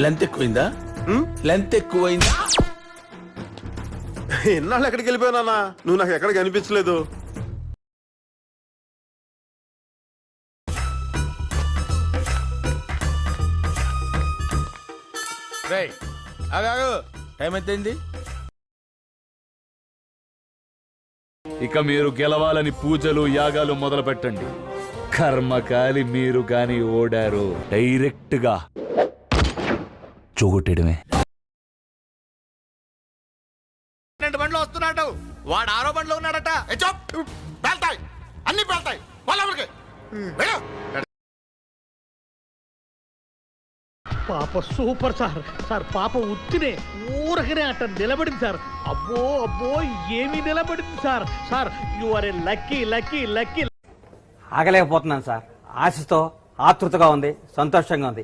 Length ఎక్కువైందా? Length ఎక్కువైందా? ఎన్నాళ్ళు ఎక్కడికి వెళ్ళిపోయానా? నువ్వు నాకు ఎక్కడికి కనిపించలేదు. టైం ఎంతైంది? ఇక మీరు గెలవాలని పూజలు యాగాలు మొదలు పెట్టండి. కర్మకాలి మీరు గాని ఓడారు డైరెక్ట్ గా చూగొట్టడమే. 2 బండ్లు వస్తున్నాడు, వాడు 6వ బండ్లో ఉన్నాడట. పేల్తాయి, అన్ని పేల్తాయి. పాప సూపర్ సార్. సార్ పాప ఉత్తినే ఊరకనే అట్ట నిలబడింది సార్. అబ్బో అబ్బో ఏమి నిలబడింది sir. Sir you are a lucky lucky lucky. ఆగలేకపోతున్నాను సార్. ఆశతో ఆతృతగా ఉంది, సంతోషంగా ఉంది.